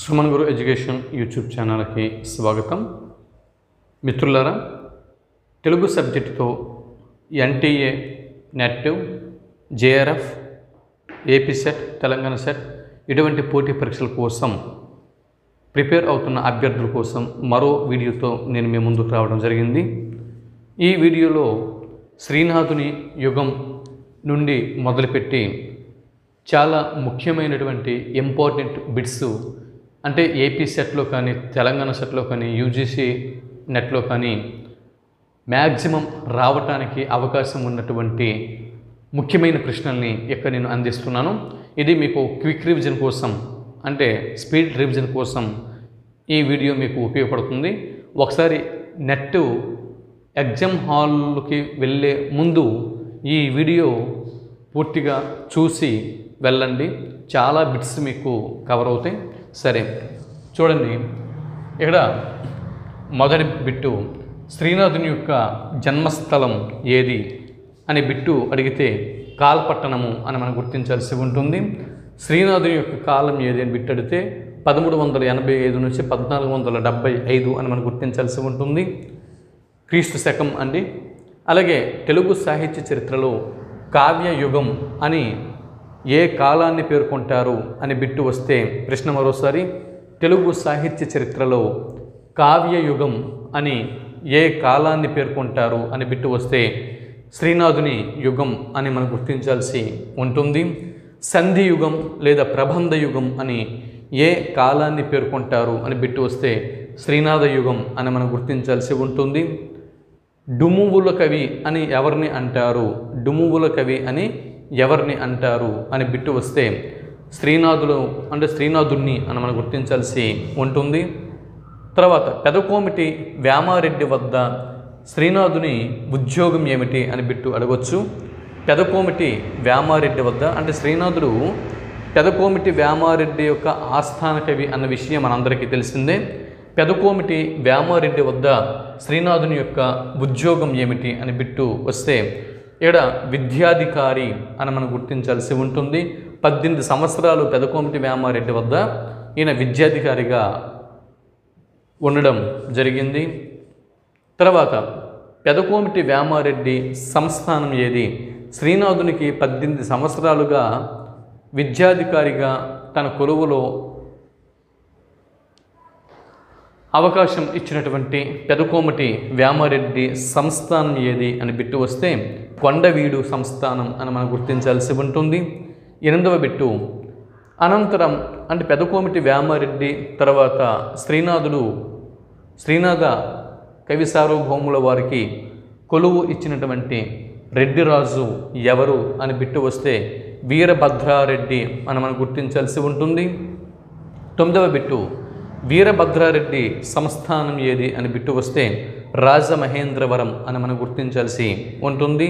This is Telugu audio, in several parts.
సుమన్ గురు ఎడ్యుకేషన్ యూట్యూబ్ ఛానల్కి స్వాగతం. మిత్రులారా, తెలుగు సబ్జెక్టుతో NTA, NET, JRF, AP SET, Telangana SET ఇటువంటి పోటీ పరీక్షల కోసం ప్రిపేర్ అవుతున్న అభ్యర్థుల కోసం మరో వీడియోతో నేను మీ ముందుకు రావడం జరిగింది. ఈ వీడియోలో శ్రీనాథుని యుగం నుండి మొదలుపెట్టి చాలా ముఖ్యమైనటువంటి ఇంపార్టెంట్ బిట్స్, అంటే ఏపీ సెట్లో కానీ, తెలంగాణ సెట్లో కానీ, యూజీసీ నెట్లో కానీ మ్యాక్సిమం రావటానికి అవకాశం ఉన్నటువంటి ముఖ్యమైన ప్రశ్నల్ని ఇక్కడ నేను అందిస్తున్నాను. ఇది మీకు క్విక్ రివిజన్ కోసం, అంటే స్పీడ్ రివిజన్ కోసం ఈ వీడియో మీకు ఉపయోగపడుతుంది. ఒకసారి నెట్ ఎగ్జామ్ హాల్కి వెళ్ళే ముందు ఈ వీడియో పూర్తిగా చూసి వెళ్ళండి. చాలా బిట్స్ మీకు కవర్ అవుతాయి. సరే, చూడండి, ఇక్కడ మొదటి బిట్టు శ్రీనాథుని యొక్క జన్మస్థలం ఏది అనే బిట్టు అడిగితే కాల్పట్టణము అని మనం గుర్తించాల్సి ఉంటుంది. శ్రీనాథుని యొక్క కాలం ఏది అని బిట్టు అడిగితే 1385 నుంచి 1475 అని మనం గుర్తించాల్సి ఉంటుంది. క్రీస్తు శకం అండి. అలాగే తెలుగు సాహిత్య చరిత్రలో కావ్యయుగం అని ఏ కాలాన్ని పేర్కొంటారు అని బిట్టు వస్తే ప్రశ్న మరోసారి, తెలుగు సాహిత్య చరిత్రలో కావ్యయుగం అని ఏ కాలాన్ని పేర్కొంటారు అని బిట్టు వస్తే శ్రీనాథుని యుగం అని మనం గుర్తించాల్సి ఉంటుంది. సంధి యుగం లేదా ప్రబంధ యుగం అని ఏ కాలాన్ని పేర్కొంటారు అని బిట్టు వస్తే శ్రీనాథ యుగం అని మనం గుర్తించాల్సి ఉంటుంది. డుమువుల కవి అని ఎవరిని అంటారు, డుమువుల కవి అని ఎవరిని అంటారు అని బిట్టు వస్తే శ్రీనాథులు అంటే శ్రీనాథుణ్ణి అని మనం గుర్తించాల్సి ఉంటుంది. తర్వాత పెదకోమిటి వేమారెడ్డి వద్ద శ్రీనాథుని ఉద్యోగం ఏమిటి అని బిట్టు అడగవచ్చు. పెదకోమిటి వేమారెడ్డి వద్ద అంటే శ్రీనాథుడు పెదకోమిటి వేమారెడ్డి యొక్క ఆస్థాన కవి అన్న విషయం మనందరికీ తెలిసిందే. పెదకోమిటి వేమారెడ్డి వద్ద శ్రీనాథుని యొక్క ఉద్యోగం ఏమిటి అని బిట్టు వస్తే ఇక్కడ విద్యాధికారి అని మనం గుర్తించాల్సి ఉంటుంది. 18 సంవత్సరాలు పెదకోమిటి వేమారెడ్డి వద్ద ఈయన విద్యాధికారిగా ఉండడం జరిగింది. తర్వాత పెదకోమిటి వేమారెడ్డి సంస్థానం ఏది? శ్రీనాథునికి 18 సంవత్సరాలుగా విద్యాధికారిగా తన కొలువులో అవకాశం ఇచ్చినటువంటి పెదకోమటి వేమారెడ్డి సంస్థానం ఏది అని బిట్టు వస్తే కొండవీడు సంస్థానం అని మనం గుర్తించాల్సి ఉంటుంది. 8వ బిట్టు అనంతరం అంటే పెదకోమటి వేమారెడ్డి తర్వాత శ్రీనాథ కవి సార్వభౌముల వారికి కొలువు ఇచ్చినటువంటి రెడ్డిరాజు ఎవరు అని బిట్టు వస్తే వీరభద్రారెడ్డి అని మనం గుర్తించాల్సి ఉంటుంది. 9వ బిట్టు వీరభద్రారెడ్డి సంస్థానం ఏది అని బిట్టు వస్తే రాజమహేంద్రవరం అని మనం గుర్తించాల్సి ఉంటుంది.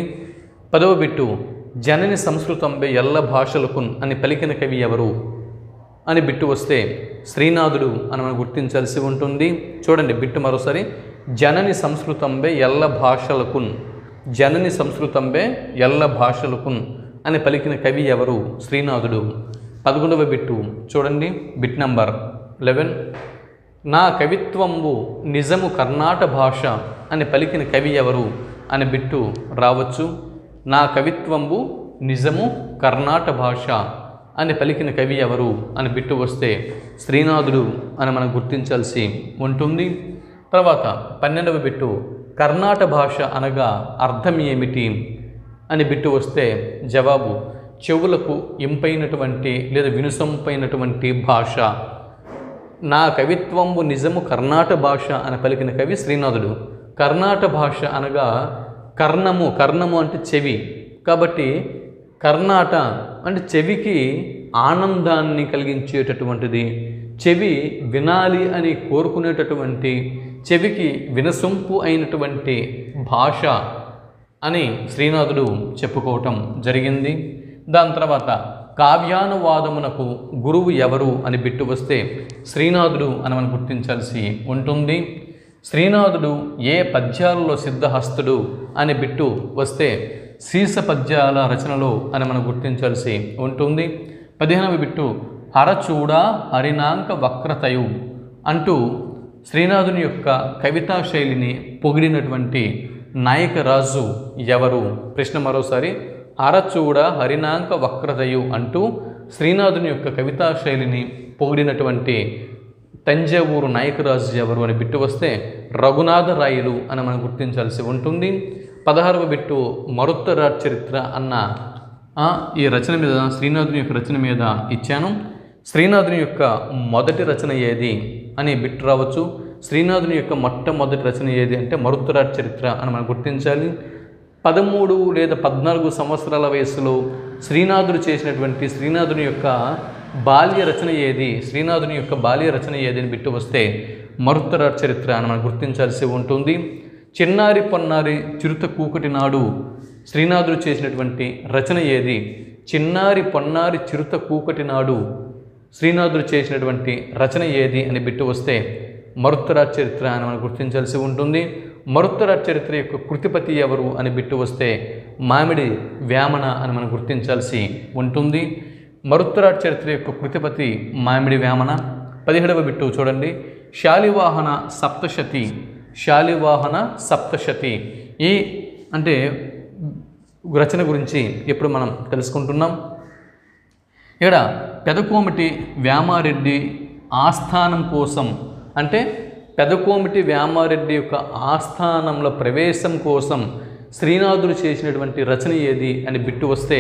10వ బిట్టు జనని సంస్కృతంబే ఎల్ల భాషలకున్ అని పలికిన కవి ఎవరు అని బిట్టు వస్తే శ్రీనాథుడు అని మనం గుర్తించాల్సి ఉంటుంది. చూడండి బిట్టు మరోసారి, జనని సంస్కృతంబే ఎల్ల భాషలకున్, జనని సంస్కృతంబే ఎల్ల భాషలకున్ అని పలికిన కవి ఎవరు? శ్రీనాథుడు. 11వ బిట్టు చూడండి, బిట్ నంబర్ 11, నా కవిత్వంబు నిజము కర్ణాట భాష అని పలికిన కవి ఎవరు అని బిట్టు రావచ్చు. నా కవిత్వంబు నిజము కర్ణాట భాష అని పలికిన కవి ఎవరు అని బిట్టు వస్తే శ్రీనాథుడు అని మనం గుర్తించాల్సి ఉంటుంది. తర్వాత 12వ బిట్టు కర్ణాట భాష అనగా అర్థం ఏమిటి అని బిట్టు వస్తే జవాబు చెవులకు ఇంపైనటువంటి లేదా వినుసంపైనటువంటి భాష. నా కవిత్వంబు నిజము కర్ణాట భాష అని పలికిన కవి శ్రీనాథుడు. కర్ణాట భాష అనగా కర్ణము అంటే చెవి, కాబట్టి కర్ణాట అంటే చెవికి ఆనందాన్ని కలిగించేటటువంటిది, చెవి వినాలి అని కోరుకునేటటువంటి, చెవికి వినసొంపు అయినటువంటి భాష అని శ్రీనాథుడు చెప్పుకోవటం జరిగింది. దాని తర్వాత కావ్యానువాదమునకు గురువు ఎవరు అని బిట్టు వస్తే శ్రీనాథుడు అని మనం గుర్తించాల్సి ఉంటుంది. శ్రీనాథుడు ఏ పద్యాలలో సిద్ధహస్తుడు అని బిట్టు వస్తే శీర్ష పద్యాల రచనలో అని మనం గుర్తించాల్సి ఉంటుంది. 15వ బిట్టు హరచూడ హరినాంక వక్రతయు అంటూ శ్రీనాథుని యొక్క కవితా శైలిని పొగిడినటువంటి నాయకరాజు ఎవరు? ప్రశ్న మరోసారి. హరచూడ హరినాంక వక్రతయు అంటూ శ్రీనాథుని యొక్క కవితా శైలిని పొగిడినటువంటి తంజావూరు నాయకరాజు ఎవరు అని బిట్టు వస్తే రఘునాథరాయలు అని మనం గుర్తించాల్సి ఉంటుంది. 16వ బిట్టు మరుత్తరాట్ చరిత్ర అన్న ఈ రచన మీద, శ్రీనాథుని యొక్క రచన మీద ఇచ్చాను. శ్రీనాథుని యొక్క మొదటి రచన ఏది అని బిట్టు రావచ్చు. శ్రీనాథుని యొక్క మొట్టమొదటి రచన ఏది అంటే మరుత్తరాట్ చరిత్ర అని మనం గుర్తించాలి. 13 లేదా 14 సంవత్సరాల వయసులో శ్రీనాథుడు చేసినటువంటి శ్రీనాథుని యొక్క బాల్య రచన ఏది, శ్రీనాథుని యొక్క బాల్య రచన ఏది అని బిట్టు వస్తే మరుత్తరాట్ చరిత్ర అని మనం గుర్తించాల్సి ఉంటుంది. చిన్నారి పొన్నారి చిరుత కూకటి నాడు శ్రీనాథుడు చేసినటువంటి రచన ఏది? చిన్నారి పొన్నారి చిరుత కూకటి నాడు శ్రీనాథుడు చేసినటువంటి రచన ఏది అని బిట్టు వస్తే మరుత్తరాట్ చరిత్ర అని మనం గుర్తించాల్సి ఉంటుంది. మరుత్తరాట్ చరిత్ర యొక్క కృతిపతి ఎవరు అని బిట్టు వస్తే మామిడి వేమన అని మనం గుర్తించాల్సి ఉంటుంది. మరుత్తరాట్ చరిత్ర యొక్క కృతిపతి మామిడి వేమన. 17వ బిట్టు చూడండి. శాలివాహన సప్తశతి. శాలివాహన సప్తశతి ఈ అంటే రచన గురించి ఇప్పుడు మనం తెలుసుకుంటున్నాం. ఇక్కడ పెదకోమిటి వేమారెడ్డి ఆస్థానం కోసం అంటే పెదకోమిటి వేమారెడ్డి యొక్క ఆస్థానంలో ప్రవేశం కోసం శ్రీనాథుడు చేసినటువంటి రచన ఏది అని బిట్టు వస్తే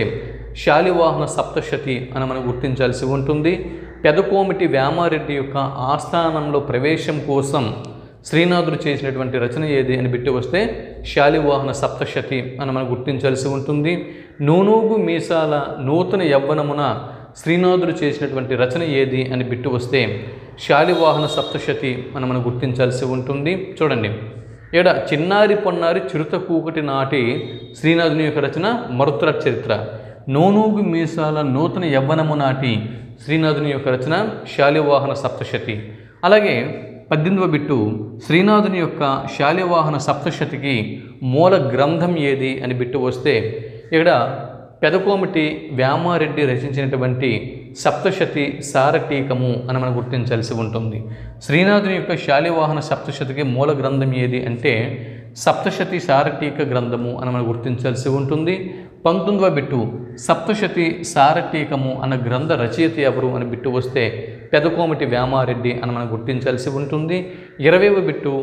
శాలివాహన సప్తశతి అని మనం గుర్తించాల్సి ఉంటుంది. పెదకోమిటి వేమారెడ్డి యొక్క ఆస్థానంలో ప్రవేశం కోసం శ్రీనాథుడు చేసినటువంటి రచన ఏది అని బిట్టు వస్తే శాలివాహన సప్తశతి అని మనం గుర్తించాల్సి ఉంటుంది. నూనూగు మీసాల నూతన యవ్వనమున శ్రీనాథుడు చేసినటువంటి రచన ఏది అని బిట్టు వస్తే శాలివాహన సప్తశతి అని మనం గుర్తించాల్సి ఉంటుంది. చూడండి, ఇక్కడ చిన్నారి పొన్నారి చిరుత కూకటి నాటి శ్రీనాథుని యొక్క రచన మరుత్తరాట్ చరిత్ర. నూనూగు మీసాల నూతన యవ్వనము నాటి శ్రీనాథుని యొక్క రచన శాలివాహన సప్తశతి. అలాగే 18వ బిట్టు శ్రీనాథుని యొక్క శాలివాహన సప్తశతికి మూల గ్రంథం ఏది అని బిట్టు వస్తే ఇక్కడ పెదకోమిటి వేమారెడ్డి రచించినటువంటి సప్తశతి సారటీకము అని మనం గుర్తించాల్సి ఉంటుంది. శ్రీనాథుని యొక్క శాలివాహన సప్తశతికి మూల గ్రంథం ఏది అంటే సప్తశతి సారటీక గ్రంథము అని మనం గుర్తించాల్సి ఉంటుంది. 19వ బిట్టు సప్తశతి సారటీకము అన్న గ్రంథ రచయిత ఎవరు అని బిట్టు వస్తే పెదకోమిటి వేమారెడ్డి అని మనం గుర్తించాల్సి ఉంటుంది. 20వ బిట్టు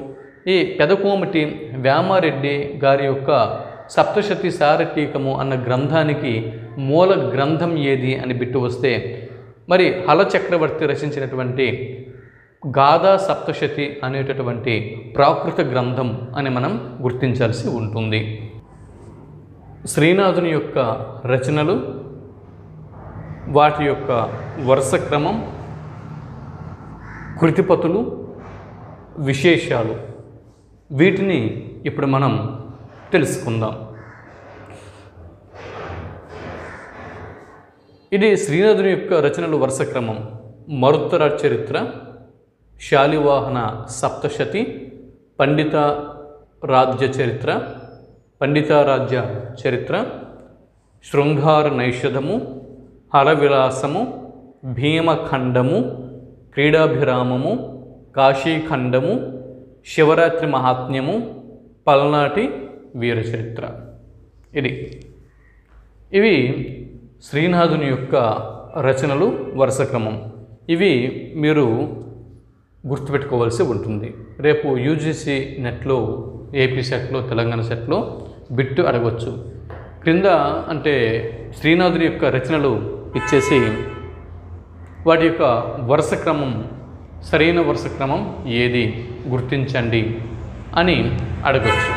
ఈ పెదకోమిటి వేమారెడ్డి గారి యొక్క సప్తశతి సారటీకము అన్న గ్రంథానికి మూల గ్రంథం ఏది అని బిట్టు వస్తే మరి హల చక్రవర్తి రచించినటువంటి గాథా సప్తశతి అనేటటువంటి ప్రాకృత గ్రంథం అని మనం గుర్తించాల్సి ఉంటుంది. శ్రీనాథుని యొక్క రచనలు, వాటి యొక్క వరుస క్రమం, కృతిపతులు, విశేషాలు, వీటిని ఇప్పుడు మనం తెలుసుకుందాం. ఇది శ్రీనాథుని యొక్క రచనలు వరుస క్రమం. మరుత్తరాట్ చరిత్ర, శాలివాహన సప్తశతి, పండిత రాజ్య చరిత్ర, పండితారాజ్య చరిత్ర, శృంగార నైషధము, హరవిలాసము, భీమఖండము, క్రీడాభిరామము, కాశీఖండము, శివరాత్రి మహాత్మ్యము, పల్నాటి వీరచరిత్ర. ఇవి శ్రీనాథుని యొక్క రచనలు వరుస క్రమం. ఇవి మీరు గుర్తుపెట్టుకోవాల్సి ఉంటుంది. రేపు యూజీసీ నెట్లో, ఏపీ సెట్లో, తెలంగాణ సెట్లో బిట్టు అడగవచ్చు. క్రింద అంటే శ్రీనాథుని యొక్క రచనలు ఇచ్చేసి వాటి యొక్క వరుస క్రమం, సరైన వరుస క్రమం ఏది గుర్తించండి అని అడగవచ్చు.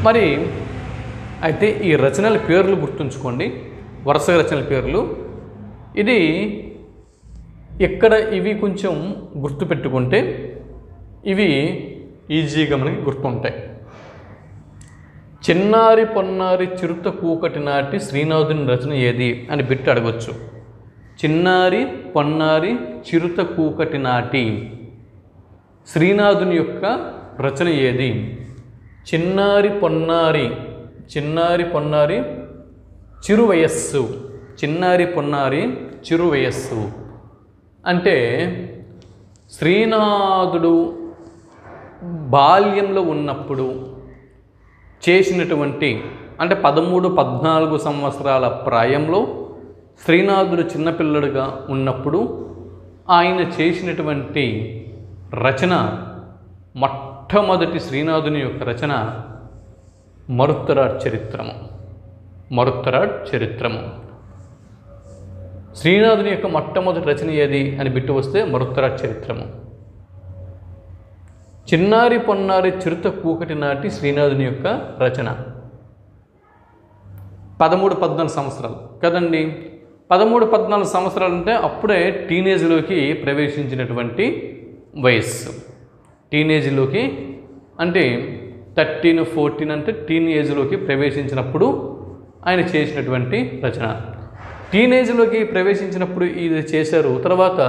మరి అయితే ఈ రచనల పేర్లు గుర్తుంచుకోండి, వరుస రచనల పేర్లు. ఇది ఇక్కడ ఇవి కొంచెం గుర్తుపెట్టుకుంటే ఇవి ఈజీగా మనకి గుర్తుంటాయి. చిన్నారి పొన్నారి చిరుత కూకటి నాటి శ్రీనాథుని రచన ఏది అని బిట్టు అడగవచ్చు. చిన్నారి పొన్నారి చిరుత కూకటి నాటి శ్రీనాథుని యొక్క రచన ఏది? చిన్నారి పొన్నారి చిరు వయస్సు చిన్నారి పొన్నారి చిరు వయస్సు అంటే శ్రీనాథుడు బాల్యంలో ఉన్నప్పుడు చేసినటువంటి అంటే 13-14 సంవత్సరాల ప్రాయంలో శ్రీనాథుడు చిన్నపిల్లడుగా ఉన్నప్పుడు ఆయన చేసినటువంటి రచన, మొట్టమొదటి శ్రీనాథుని యొక్క రచన మరుత్తరాట్ చరిత్రము. మరుత్తరాట్ చరిత్రము శ్రీనాథుని యొక్క మొట్టమొదటి రచన ఏది అని బిట్టు వస్తే మరుత్తరాట్ చరిత్రము. చిన్నారి పొన్నారి చిరుత కూకటి నాటి శ్రీనాథుని యొక్క రచన 13-14 సంవత్సరాలు కదండి. 13-14 సంవత్సరాలు అంటే అప్పుడే టీనేజ్లోకి ప్రవేశించినటువంటి వయస్సు. టీనేజ్లోకి అంటే 13-14 అంటే టీనేజ్లోకి ప్రవేశించినప్పుడు ఆయన చేసినటువంటి రచన. టీనేజ్లోకి ప్రవేశించినప్పుడు ఇది చేశారు. తర్వాత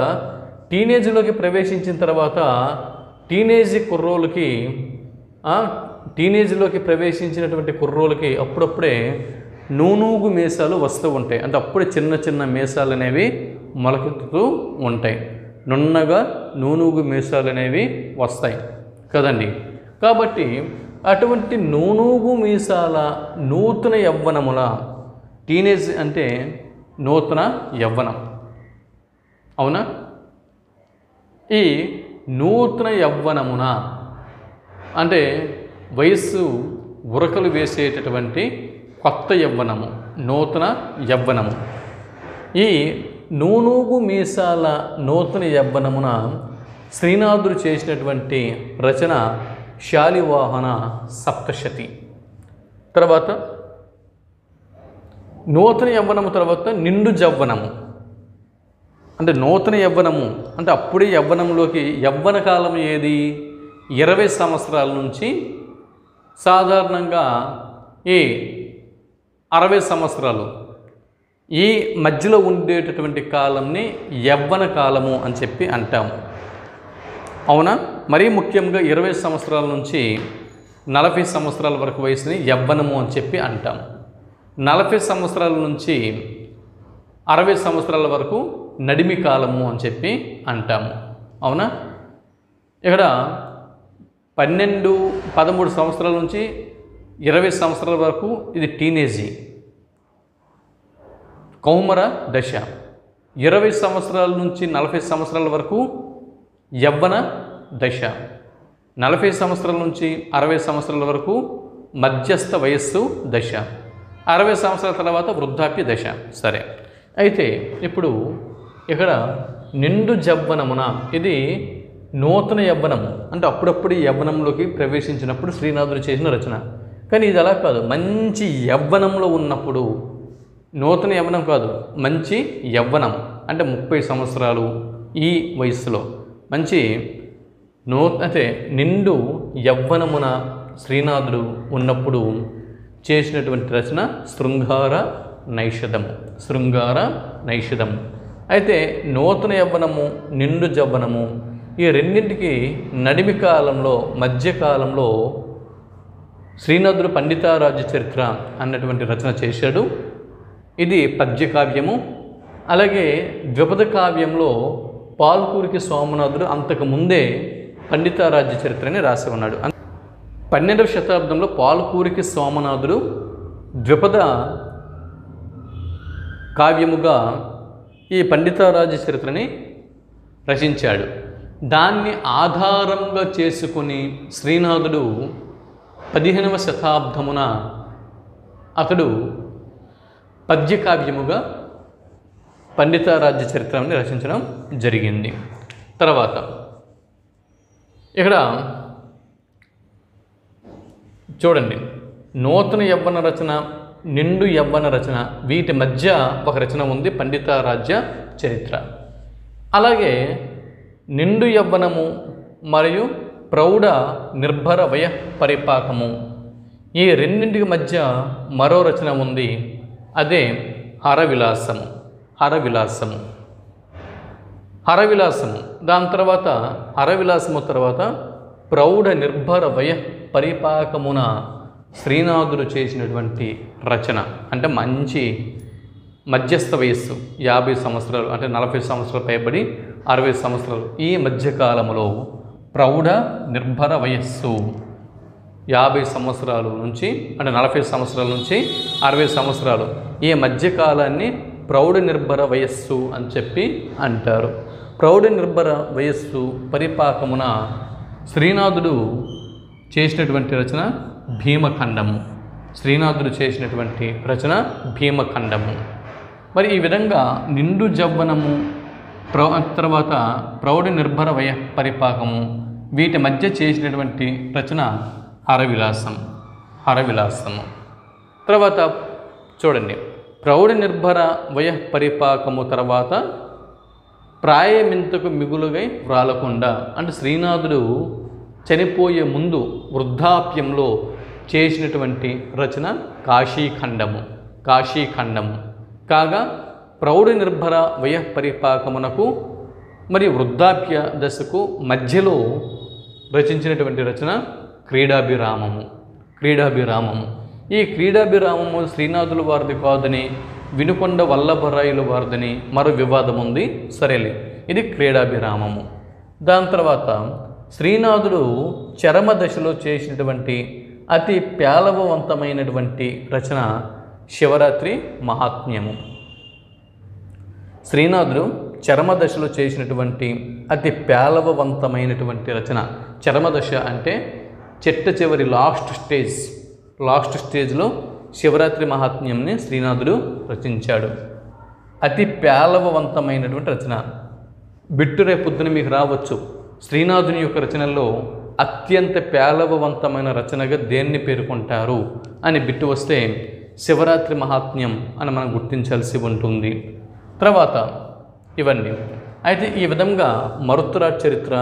టీనేజ్లోకి ప్రవేశించిన తర్వాత టీనేజ్లోకి ప్రవేశించినటువంటి కుర్రోళ్ళకి అప్పుడప్పుడే నూనూగు మీసాలు వస్తూ ఉంటాయి. అంటే అప్పుడే చిన్న చిన్న మీసాలు అనేవి మొలకెత్తుతూ ఉంటాయి. నున్నగా నూనూగు మీసాలు అనేవి వస్తాయి కదండి. కాబట్టి అటువంటి నూనూగు మీసాల నూతన యవ్వనముల, టీనేజ్ అంటే నూతన యవ్వనం, అవునా? ఈ నూతన యవ్వనమున అంటే వయస్సు ఉరకలు వేసేటటువంటి కొత్త యవ్వనము, నూతన యవ్వనము. ఈ నూనూగు మీసాల నూతన యవ్వనమున శ్రీనాథుడు చేసినటువంటి రచన శాలివాహన సప్తశతి. తర్వాత నూతన యవ్వనము తర్వాత నిండు జవ్వనము. అంటే నూతన యవ్వనము అంటే అప్పుడే యవ్వనంలోకి, యవ్వన కాలం ఏది 20 సంవత్సరాల నుంచి సాధారణంగా ఈ 60 సంవత్సరాలు, ఈ మధ్యలో ఉండేటటువంటి కాలంని యవ్వన కాలము అని చెప్పి అంటాము, అవునా? మరీ ముఖ్యంగా 20 సంవత్సరాల నుంచి 40 సంవత్సరాల వరకు వయసుని యవ్వనము అని చెప్పి అంటాము. 40 సంవత్సరాల నుంచి 60 సంవత్సరాల వరకు నడిమి కాలము అని చెప్పి అంటాము, అవునా? ఇక్కడ 12-13 సంవత్సరాల నుంచి 20 సంవత్సరాల వరకు ఇది టీనేజీ, కౌమర దశ. 20 సంవత్సరాల నుంచి 40 సంవత్సరాల వరకు యవ్వన దశ. 40 సంవత్సరాల నుంచి 60 సంవత్సరాల వరకు మధ్యస్థ వయస్సు దశ. 60 సంవత్సరాల తర్వాత వృద్ధాప్య దశ. సరే, అయితే ఇప్పుడు ఇక్కడ నిండు జవ్వనమున ఇది నూతన యవ్వనము. అంటే అప్పుడప్పుడు యవ్వనంలోకి ప్రవేశించినప్పుడు శ్రీనాథుడు చేసిన రచన. కానీ ఇది అలా కాదు, మంచి యవ్వనంలో ఉన్నప్పుడు, నూతన యవ్వనం కాదు, మంచి యవ్వనం అంటే 30 సంవత్సరాలు ఈ వయస్సులో మంచి అంటే నిండు యవ్వనమున శ్రీనాథుడు ఉన్నప్పుడు చేసినటువంటి రచన శృంగార నైషధము. శృంగార నైషధము. అయితే నూతన యవ్వనము, నిండు జవ్వనము ఈ రెండింటికి నడిమి కాలంలో, మధ్యకాలంలో శ్రీనాథుడు పండితారాజ్య చరిత్ర అన్నటువంటి రచన చేశాడు. ఇది పద్యకావ్యము. అలాగే ద్విపద కావ్యంలో పాల్కూరికి సోమనాథుడు అంతకుముందే పండితారాజ్య చరిత్రని రాసి ఉన్నాడు. 12వ శతాబ్దంలో పాల్కూరికి సోమనాథుడు ద్విపద కావ్యముగా ఈ పండితారాజ్య చరిత్రని రచించాడు. దాన్ని ఆధారంగా చేసుకుని శ్రీనాథుడు 15వ శతాబ్దమున అతడు పద్యకావ్యముగా పండితారాజ్య చరిత్రని రచించడం జరిగింది. తర్వాత ఇక్కడ చూడండి, నూతన యవ్వన రచన, నిండు యవ్వన రచన, వీటి మధ్య ఒక రచన ఉంది, పండితారాజ్య చరిత్ర. అలాగే నిండు యవ్వనము మరియు ప్రౌఢ నిర్భర వయ పరిపాకము, ఈ రెండింటికి మధ్య మరో రచన ఉంది, అదే హరవిలాసము. హరవిలాసము హరవిలాసము దాని తర్వాత హరవిలాసము తర్వాత ప్రౌఢ నిర్భర వయ పరిపాకమున శ్రీనాథుడు చేసినటువంటి రచన. అంటే మంచి మధ్యస్థ వయస్సు 50 సంవత్సరాలు, అంటే 40 సంవత్సరాలు పైబడి 60 సంవత్సరాలు. ఈ మధ్యకాలంలో ప్రౌఢ నిర్భర వయస్సు 50 సంవత్సరాల నుంచి, అంటే 40 సంవత్సరాల నుంచి 60 సంవత్సరాలు, ఈ మధ్యకాలాన్ని ప్రౌఢ నిర్భర వయస్సు అని చెప్పి అంటారు. ప్రౌఢ నిర్భర వయస్సు పరిపాకమున శ్రీనాథుడు చేసినటువంటి రచన భీమఖండము. శ్రీనాథుడు చేసినటువంటి రచన భీమఖండము. మరి ఈ విధంగా నిండు జవ్వనము, తర్వాత ప్రౌఢ నిర్భర వయ పరిపాకము, వీటి మధ్య చేసినటువంటి రచన హరవిలాసము. తర్వాత చూడండి, ప్రౌఢ నిర్భర వయ పరిపాకము తర్వాత ప్రాయమింతకు మిగులుగై వ్రాలకుండా, అంటే శ్రీనాథుడు చనిపోయే ముందు వృద్ధాప్యంలో చేసినటువంటి రచన కాశీఖండము కాగా, ప్రౌఢ నిర్భర వయ పరిపాకమునకు మరియు వృద్ధాప్య దశకు మధ్యలో రచించినటువంటి రచన క్రీడాభిరామము. ఈ క్రీడాభిరామము శ్రీనాథుల వారిది కాదని, వినుకొండ వల్లభరాయుల వారిదని మరో వివాదం ఉంది. సరేలే, ఇది క్రీడాభిరామము. దాని తర్వాత శ్రీనాథుడు చరమ దశలో చేసినటువంటి అతి పేలవవంతమైనటువంటి రచన శివరాత్రి మహాత్మ్యము. శ్రీనాథుడు చరమదశలో చేసినటువంటి అతి పేలవవంతమైనటువంటి రచన. చరమదశ అంటే చిట్ట చివరి లాస్ట్ స్టేజ్లో శివరాత్రి మహాత్మ్యంని శ్రీనాథుడు రచించాడు. అతి పేలవవంతమైనటువంటి రచన. బిట్టు రేపొద్దున మీకు రావచ్చు, శ్రీనాథుని యొక్క రచనల్లో అత్యంత పేలవవంతమైన రచనగా దేన్ని పేర్కొంటారు అని బిట్టు వస్తే శివరాత్రి మహాత్మ్యం అని మనం గుర్తించాల్సి ఉంటుంది. తర్వాత ఇవన్నీ అయితే ఈ విధంగా మరుత్తురాజ్ చరిత్ర,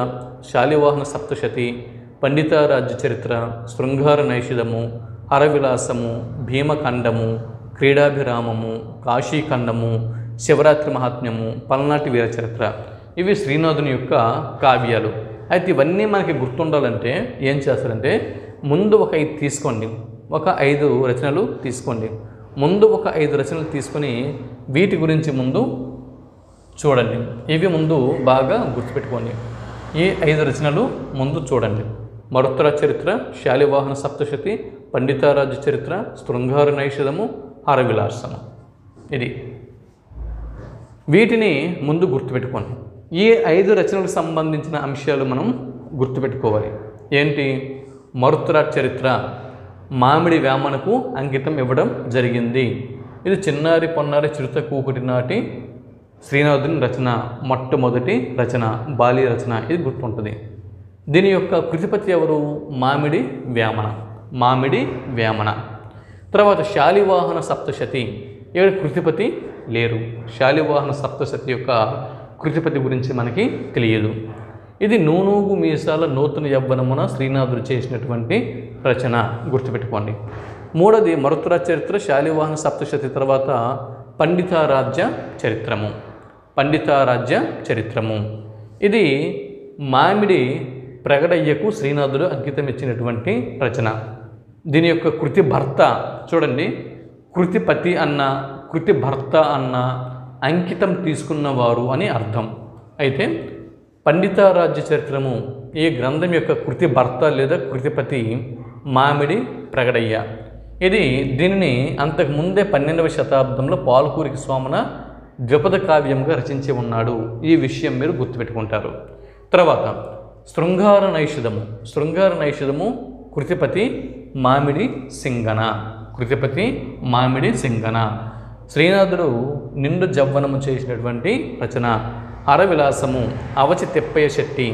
శాలివాహన సప్తశతి, పండితారాజ్య చరిత్ర, శృంగార నైషధము, హరవిలాసము, భీమఖండము, క్రీడాభిరామము, కాశీఖండము, శివరాత్రి మహాత్మ్యము, పల్నాటి వీర చరిత్ర, ఇవి శ్రీనాథుని యొక్క కావ్యాలు. అయితే ఇవన్నీ మనకి గుర్తుండాలంటే ఏం చేస్తారంటే, ముందు ఒక 5 తీసుకోండి, ఒక 5 రచనలు తీసుకోండి. ముందు ఒక 5 రచనలు తీసుకొని వీటి గురించి ముందు చూడండి. ఇవి ముందు బాగా గుర్తుపెట్టుకోండి. ఈ 5 రచనలు ముందు చూడండి. మరుత్తరాజ్ చరిత్ర, శాలివాహన సప్తశతి, పండితారాజ్య చరిత్ర, శృంగార నైషధము, హరవిలాసము. ఇది వీటిని ముందు గుర్తుపెట్టుకోండి. ఈ 5 రచనలకు సంబంధించిన అంశాలు మనం గుర్తుపెట్టుకోవాలి. ఏంటి? మరుత్తరాజ్ చరిత్ర మామిడి వేమనకు అంకితం ఇవ్వడం జరిగింది. ఇది చిన్నారి పొన్నారి చిరుత కూకుటి నాటి శ్రీనాథుని రచన, మొట్టమొదటి రచన, బాల్య రచన. ఇది గుర్తుంటుంది. దీని యొక్క కృతిపతి ఎవరు? మామిడి వేమన. తర్వాత శాలివాహన సప్తశతి, ఇక్కడ కృతిపతి లేరు. శాలివాహన సప్తశతి యొక్క కృతిపతి గురించి మనకి తెలియదు. ఇది నూనూగు మీసాల నూతన యవ్వనమున శ్రీనాథుడు చేసినటువంటి రచన, గుర్తుపెట్టుకోండి. మూడోది మరుత్తరాజ్ చరిత్ర, శాలివాహన సప్తశతి తర్వాత పండితారాజ్య చరిత్రము. ఇది మామిడి ప్రగడయ్యకు శ్రీనాథుడు అంకితం ఇచ్చినటువంటి రచన. దీని యొక్క కృతి భర్త చూడండి, కృతిపతి అన్న, కృతి భర్త అన్న అంకితం తీసుకున్నవారు అని అర్థం. అయితే పండితారాజ్య చరిత్రము ఈ గ్రంథం యొక్క కృతి భర్త లేదా కృతిపతి మామిడి ప్రగడయ్య. దీనిని అంతకుముందే 12వ శతాబ్దంలో పాల్కూరికి స్వామన ద్విపద కావ్యంగా రచించి ఉన్నాడు. ఈ విషయం మీరు గుర్తుపెట్టుకుంటారు. తర్వాత శృంగార నైషధము కృతిపతి మామిడి సింగన. శ్రీనాథుడు నిండు జవ్వనము చేసినటువంటి రచన. హరవిలాసము అవచి తిప్పయ్య శెట్టి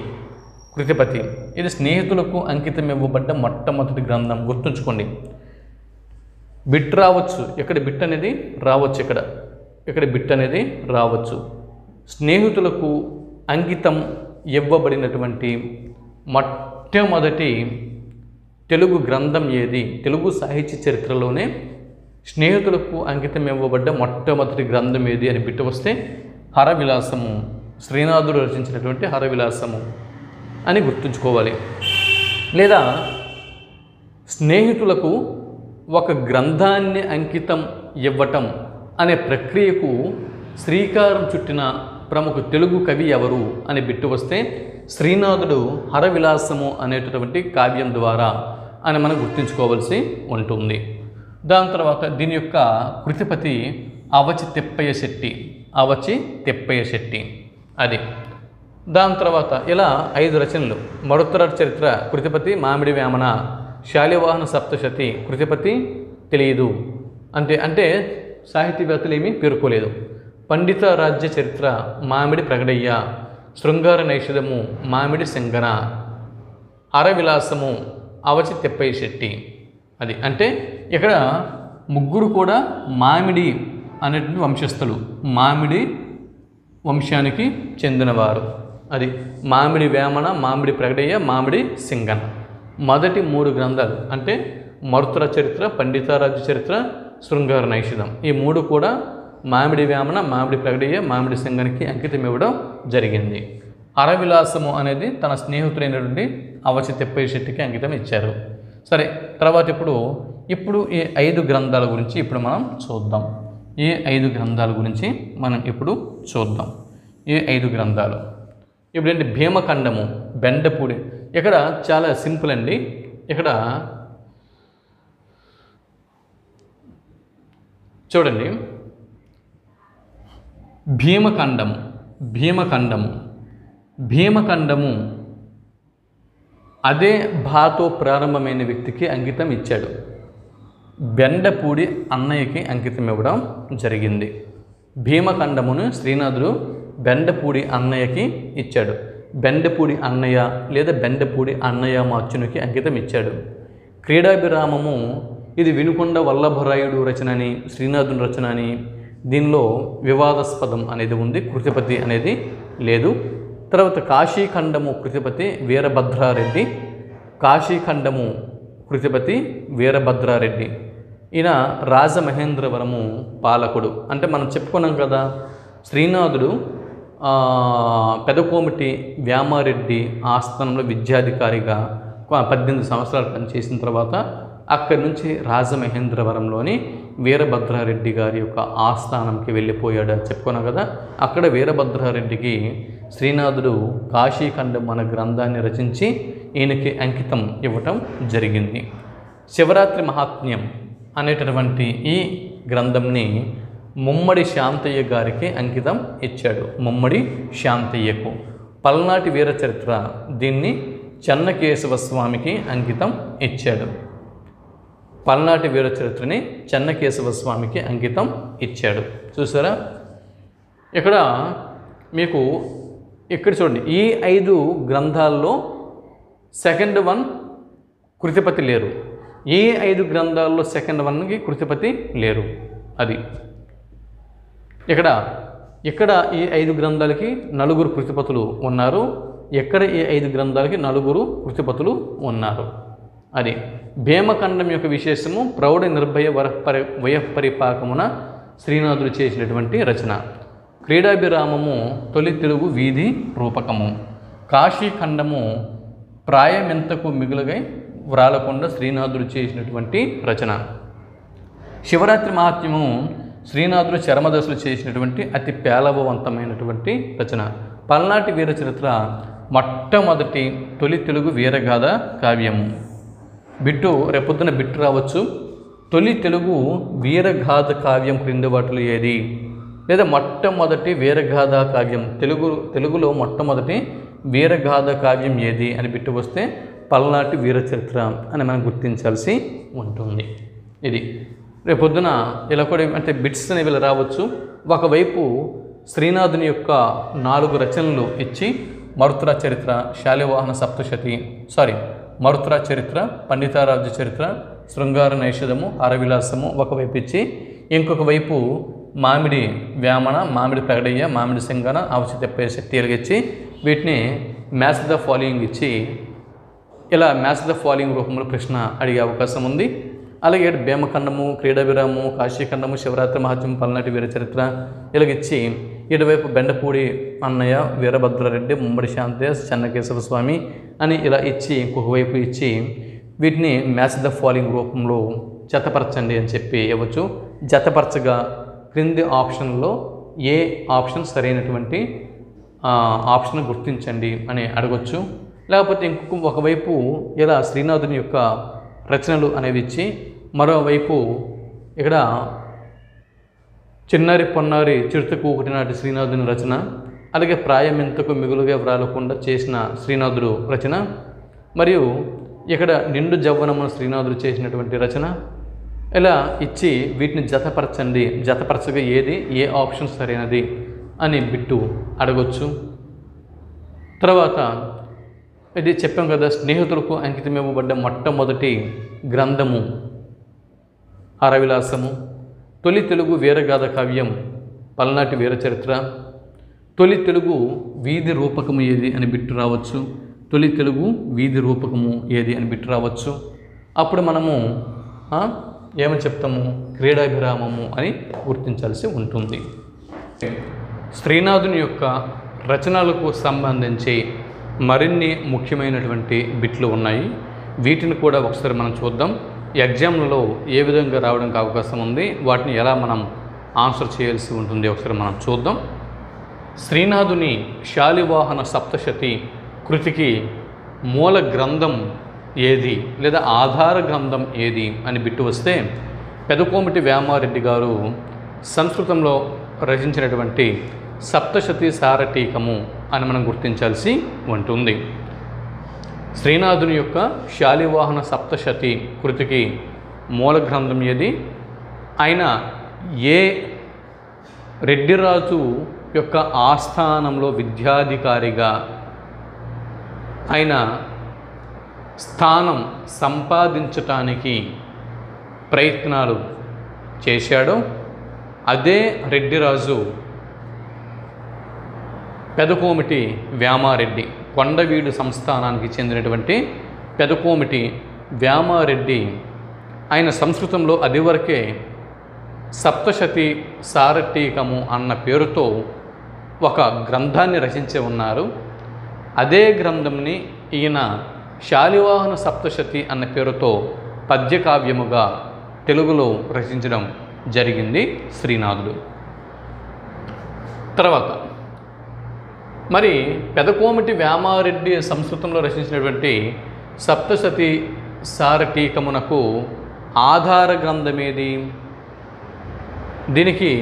కృతిపతి. ఇది స్నేహితులకు అంకితం ఇవ్వబడ్డ మొట్టమొదటి గ్రంథం. గుర్తుంచుకోండి. బిట్ రావచ్చు, ఇక్కడ బిట్ అనేది రావచ్చు, ఇక్కడ బిట్ అనేది రావచ్చు. స్నేహితులకు అంకితం ఇవ్వబడినటువంటి మొట్టమొదటి తెలుగు గ్రంథం ఏది? తెలుగు సాహిత్య చరిత్రలోనే స్నేహితులకు అంకితం ఇవ్వబడ్డ మొట్టమొదటి గ్రంథం ఏది అని బిట్టు వస్తే హరవిలాసము, శ్రీనాథుడు రచించినటువంటి హరవిలాసము అని గుర్తుంచుకోవాలి. లేదా స్నేహితులకు ఒక గ్రంథాన్ని అంకితం ఇవ్వటం అనే ప్రక్రియకు శ్రీకారం చుట్టిన ప్రముఖ తెలుగు కవి ఎవరు అని బిట్టు వస్తే శ్రీనాథుడు హరవిలాసము అనేటటువంటి కావ్యం ద్వారా అని మనం గుర్తుంచుకోవాల్సి ఉంటుంది. దాని తర్వాత దీని యొక్క కృతిపతి అవచి తిప్పయ్య శెట్టి అది. దాని తర్వాత ఇలా 5 రచనలు. మరుత్తర చరిత్ర కృతిపతి మామిడి వేమన, శాలివాహన సప్తశతి కృతిపతి తెలియదు అంటే సాహితీవేత్తలు ఏమీ పేర్కోలేదు. పండిత రాజ్య చరిత్ర మామిడి ప్రగడయ్య, శృంగార నైషధము మామిడి సింగన, హరవిలాసము అవచి తిప్పయ్య శెట్టి అది. అంటే ఇక్కడ ముగ్గురు కూడా మామిడి అనేటువంటి వంశస్థులు, మామిడి వంశానికి చెందినవారు. అది మామిడి వేమన, మామిడి ప్రగడయ్య, మామిడి సింగన. మొదటి 3 గ్రంథాలు అంటే మరుత్తర చరిత్ర, పండితారాజ్య చరిత్ర, శృంగార నైషధం, ఈ 3 కూడా మామిడి వేమన, మామిడి ప్రగడయ్య, మామిడి సింగనికి అంకితం ఇవ్వడం జరిగింది. హరవిలాసము అనేది తన స్నేహితుడైనటువంటి అవచి తిప్పయ్య శెట్టికి అంకితం ఇచ్చారు. సరే, తర్వాత ఇప్పుడు ఈ 5 గ్రంథాల గురించి ఇప్పుడు మనం చూద్దాం. ఈ 5 గ్రంథాల గురించి మనం ఇప్పుడు చూద్దాం. ఈ 5 గ్రంథాలు ఇప్పుడు ఏంటి? భీమఖండము, బెండపూడి. ఇక్కడ చాలా సింపుల్ అండి. ఇక్కడ చూడండి, భీమఖండము అదే భాతో ప్రారంభమైన వ్యక్తికి అంకితం ఇచ్చాడు. బెండపూడి అన్నయ్యకి అంకితం ఇవ్వడం జరిగింది. భీమఖండమును శ్రీనాథుడు బెండపూడి అన్నయ్యకి ఇచ్చాడు. బెండపూడి అన్నయ్య లేదా బెండపూడి అన్నయ్య మార్చునికి అంకితం ఇచ్చాడు. క్రీడాభిరామము ఇది వినుకొండ వల్లభరాయుడు రచన అని, శ్రీనాథుని రచన అని, దీనిలో వివాదాస్పదం అనేది ఉంది, కృతిపతి అనేది లేదు. తర్వాత కాశీఖండము కృతిపతి వీరభద్రారెడ్డి, కాశీఖండము కృతిపతి వీరభద్రారెడ్డి. ఈయన రాజమహేంద్రవరము పాలకుడు. అంటే మనం చెప్పుకున్నాం కదా, శ్రీనాథుడు పెదకోమిటి వ్యామారెడ్డి ఆస్థానంలో విద్యాధికారిగా 18 సంవత్సరాలు పనిచేసిన తర్వాత అక్కడి నుంచి రాజమహేంద్రవరంలోని వీరభద్రారెడ్డి గారి యొక్క ఆస్థానంకి వెళ్ళిపోయాడు అని చెప్పుకున్నాం కదా. అక్కడ వీరభద్రారెడ్డికి శ్రీనాథుడు కాశీఖండం అనే గ్రంథాన్ని రచించి ఈయనకి అంకితం ఇవ్వటం జరిగింది. శివరాత్రి మహాత్మ్యం అనేటటువంటి ఈ గ్రంథంని ముమ్మడి శాంతయ్య గారికి అంకితం ఇచ్చాడు. ముమ్మడి శాంతయ్యకు. పల్నాటి వీరచరిత్ర దీన్ని చెన్నకేశవ స్వామికి అంకితం ఇచ్చాడు. పల్నాటి వీరచరిత్రని చెన్నకేశవ స్వామికి అంకితం ఇచ్చాడు. చూసారా? ఇక్కడ మీకు ఇక్కడ చూడండి, ఈ 5 గ్రంథాల్లో సెకండ్ వన్ కృతిపతి లేరు. ఈ 5 గ్రంథాల్లో సెకండ్ వన్కి కృతిపతి లేరు. అది ఇక్కడ ఈ 5 గ్రంథాలకి 4 కృతిపతులు ఉన్నారు. ఎక్కడ ఈ 5 గ్రంథాలకి 4 కృతిపతులు ఉన్నారు. అది భీమఖండం యొక్క విశేషము ప్రౌఢ నిర్భయ వయఃపరిపాకమున శ్రీనాథుడు చేసినటువంటి రచన. క్రీడాభిరామము తొలి తెలుగు వీధి రూపకము. కాశీఖండము ప్రాయమెంతకు మిగులుగై వ్రాలకొండ శ్రీనాథుడు చేసినటువంటి రచన. శివరాత్రి మహాత్మ్యము శ్రీనాథుడు చరమదశలు చేసినటువంటి అతి పేలవవంతమైనటువంటి రచన. పల్నాటి వీరచరిత్ర మొట్టమొదటి తొలి తెలుగు వీరగాథ కావ్యము. బిట్టు రేపొద్దున బిట్టు రావచ్చు. తొలి తెలుగు వీరగాథ కావ్యం క్రింది వాటిలో ఏది? లేదా మొట్టమొదటి వీరగాథ కావ్యం తెలుగులో మొట్టమొదటి వీరగాథ కావ్యం ఏది అని బిట్టు వస్తే పల్నాటి వీరచరిత్ర అని మనం గుర్తించాల్సి ఉంటుంది. ఇది రేపొద్దున ఇలా కూడా అంటే బిట్స్ అనేవి ఇలా రావచ్చు. ఒకవైపు శ్రీనాథుని యొక్క 4 రచనలు ఇచ్చి మరుత్తర చరిత్ర, శాలివాహన సప్తశతి, మరుత్తర చరిత్ర, పండితారాజ్య చరిత్ర, శృంగార నైషధము, హరవిలాసము ఒకవైపు ఇచ్చి, ఇంకొక వైపు మామిడి వేమన, మామిడి ప్రగడయ్య, మామిడి సింగన, అవచి తిప్పయ్య శెట్టి ఇచ్చి వీటిని మ్యాచ్ ద ఫాలోయింగ్ ఇచ్చి ఇలా మ్యాచ్ ద ఫాలోయింగ్ రూపంలో ప్రశ్న అడిగే అవకాశం ఉంది. అలాగే భీమఖండము, క్రీడాభిరామము, కాశీఖండము, శివరాత్రి మహాత్మ్యం, పల్నాటి వీరచరిత్ర ఇలాగిచ్చి ఇటువైపు బెండపూడి అన్నయ్య, వీరభద్రారెడ్డి, ముమ్మడి శాంతయ్య, చెన్నకేశవ స్వామి అని ఇలా ఇచ్చి ఇంకొక వైపు ఇచ్చి వీటిని మ్యాచ్ ద ఫాలోయింగ్ రూపంలో జతపరచండి అని చెప్పి ఇవ్వచ్చు. జతపరచగా క్రింది ఆప్షన్లో ఏ ఆప్షన్ సరైనటువంటి ఆప్షన్ గుర్తించండి అని అడగొచ్చు. లేకపోతే ఒకవైపు ఇలా శ్రీనాథుని యొక్క రచనలు అనేవి ఇచ్చి మరోవైపు ఇక్కడ చిన్నారి పొన్నారి చిరుతకు ఒకటి నాటి శ్రీనాథుని రచన, అలాగే ప్రాయమెంతకు మిగులుగా వ్రాలకుండా చేసిన శ్రీనాథుడు రచన, మరియు ఇక్కడ నిండు జవ్వనమున శ్రీనాథుడు చేసినటువంటి రచన ఇలా ఇచ్చి వీటిని జతపరచండి, జతపరచగా ఏది ఏ ఆప్షన్ సరైనది అని బిట్టు అడగొచ్చు. తర్వాత ఇది చెప్పాం కదా, స్నేహితులకు అంకితం ఇవ్వబడ్డ మొట్టమొదటి గ్రంథము హరవిలాసము, తొలి తెలుగు వీరగాథ కావ్యం పల్నాటి వీరచరిత్ర, తొలి తెలుగు వీధి రూపకము ఏది అని బిట్టు రావచ్చు, తొలి తెలుగు వీధి రూపకము ఏది అని బిట్టు రావచ్చు. అప్పుడు మనము ఏమని చెప్తాము, క్రీడాభిరామము అని గుర్తించాల్సి ఉంటుంది. శ్రీనాథుని యొక్క రచనలకు సంబంధించి మరిన్ని ముఖ్యమైనటువంటి బిట్లు ఉన్నాయి. వీటిని కూడా ఒకసారి మనం చూద్దాం. ఎగ్జామ్లలో ఏ విధంగా రావడానికి అవకాశం ఉంది, వాటిని ఎలా మనం ఆన్సర్ చేయాల్సి ఉంటుంది ఒకసారి మనం చూద్దాం. శ్రీనాథుని శాలివాహన సప్తశతి కృతికి మూల గ్రంథం ఏది లేదా ఆధార గ్రంథం ఏది అని బిట్టు వస్తే పెదకోమిటి వేమారెడ్డి గారు సంస్కృతంలో రచించినటువంటి సప్తశతి సారటీకము అని మనం గుర్తించాల్సి ఉంటుంది. శ్రీనాథుని యొక్క శాలివాహన సప్తశతి కృతికి మూల గ్రంథం ఏది, ఆయన ఏ రెడ్డిరాజు యొక్క ఆస్థానంలో విద్యాధికారిగా ఆయన స్థానం సంపాదించటానికి ప్రయత్నాలు చేశాడో అదే రెడ్డిరాజు పెదకోమిటి వేమారెడ్డి, కొండవీడు సంస్థానానికి చెందినటువంటి పెదకోమిటి వేమారెడ్డి. ఆయన సంస్కృతంలో అది వరకే సప్తశతి సారటీకము అన్న పేరుతో ఒక గ్రంథాన్ని రచించి ఉన్నారు. అదే గ్రంథంని ఈయన శాలివాహన సప్తశతి అన్న పేరుతో పద్యకావ్యముగా తెలుగులో రచించడం జరిగింది శ్రీనాథుడు. తర్వాత మరి పెదకోమిటి వేమారెడ్డి సంస్కృతంలో రచించినటువంటి సప్తశతి సారటీకమునకు ఆధార గ్రంథమేది, దీనికి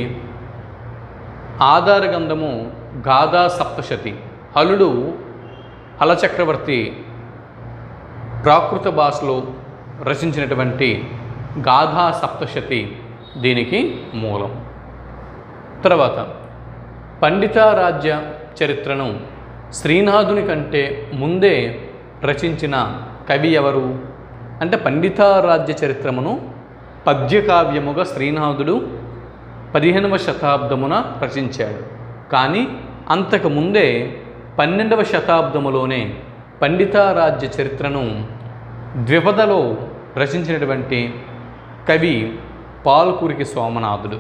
ఆధార గ్రంథము గాథా సప్తశతి. హలుడు హలచక్రవర్తి ప్రాకృత భాషలో రచించినటువంటి గాథా సప్తశతి దీనికి మూలం. తర్వాత పండితారాజ్య చరిత్రను శ్రీనాథుని కంటే ముందే రచించిన కవి ఎవరు అంటే పండితారాజ్య చరిత్రమును పద్యకావ్యముగా శ్రీనాథుడు 15వ శతాబ్దమున రచించాడు. కానీ అంతకుముందే 12వ శతాబ్దములోనే పండితారాజ్య చరిత్రను ద్విపదలో రచించినటువంటి కవి పాల్కురికి సోమనాథుడు.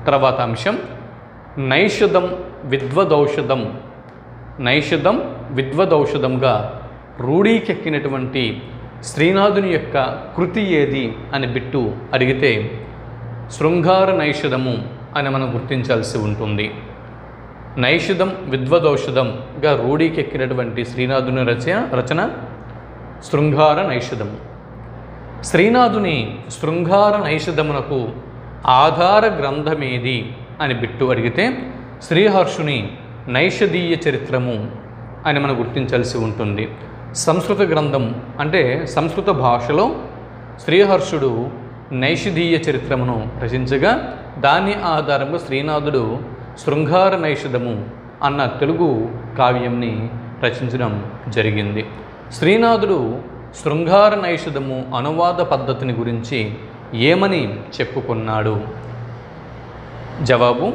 తర్వాత అంశం నైషధం విద్వదౌషధంగా రూఢీకెక్కినటువంటి శ్రీనాథుని యొక్క కృతి ఏది అని బిట్టు అడిగితే శృంగార నైషధము అని మనం గుర్తించాల్సి ఉంటుంది. నైషధం విద్వదౌషధంగా రూఢీకెక్కినటువంటి శ్రీనాథుని రచన శృంగార నైషధము. శ్రీనాథుని శృంగార నైషధమునకు ఆధార గ్రంథమేది అని బిట్టు అడిగితే శ్రీహర్షుని నైషధీయ చరిత్రము అని మనం గుర్తించాల్సి ఉంటుంది. సంస్కృత గ్రంథం అంటే సంస్కృత భాషలో శ్రీహర్షుడు నైషధీయ చరిత్రమును రచించగా దాని ఆధారంగా శ్రీనాథుడు శృంగార నైషధము అన్న తెలుగు కావ్యంని రచించడం జరిగింది. శ్రీనాథుడు శృంగార నైషధము అనువాద పద్ధతిని గురించి ఏమని చెప్పుకున్నాడు? జవాబు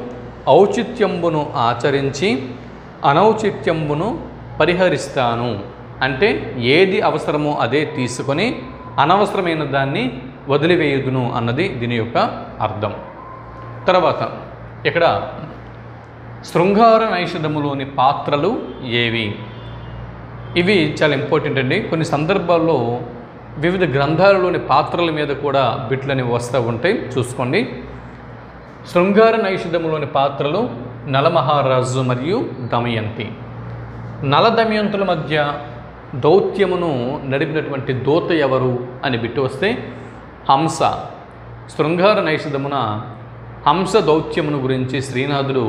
ఔచిత్యంబును ఆచరించి అనౌచిత్యంబును పరిహరిస్తాను. అంటే ఏది అవసరమో అదే తీసుకొని అనవసరమైన దాన్ని వదిలివేయుదును అన్నది దీని యొక్క అర్థం. తర్వాత ఇక్కడ శృంగార నైషధములోని పాత్రలు ఏవి? ఇవి చాలా ఇంపార్టెంట్ అండి. కొన్ని సందర్భాల్లో వివిధ గ్రంథాలలోని పాత్రల మీద కూడా బిట్లు అనేవి వస్తూ ఉంటాయి, చూసుకోండి. శృంగార నైషధములోని పాత్రలు నలమహారాజు మరియు దమయంతి. నల దమయంతుల మధ్య దౌత్యమును నడిపినటువంటి దూత ఎవరు అని బిట్టు వస్తే హంస. శృంగార నైషధమున హంస దౌత్యమును గురించి శ్రీనాథుడు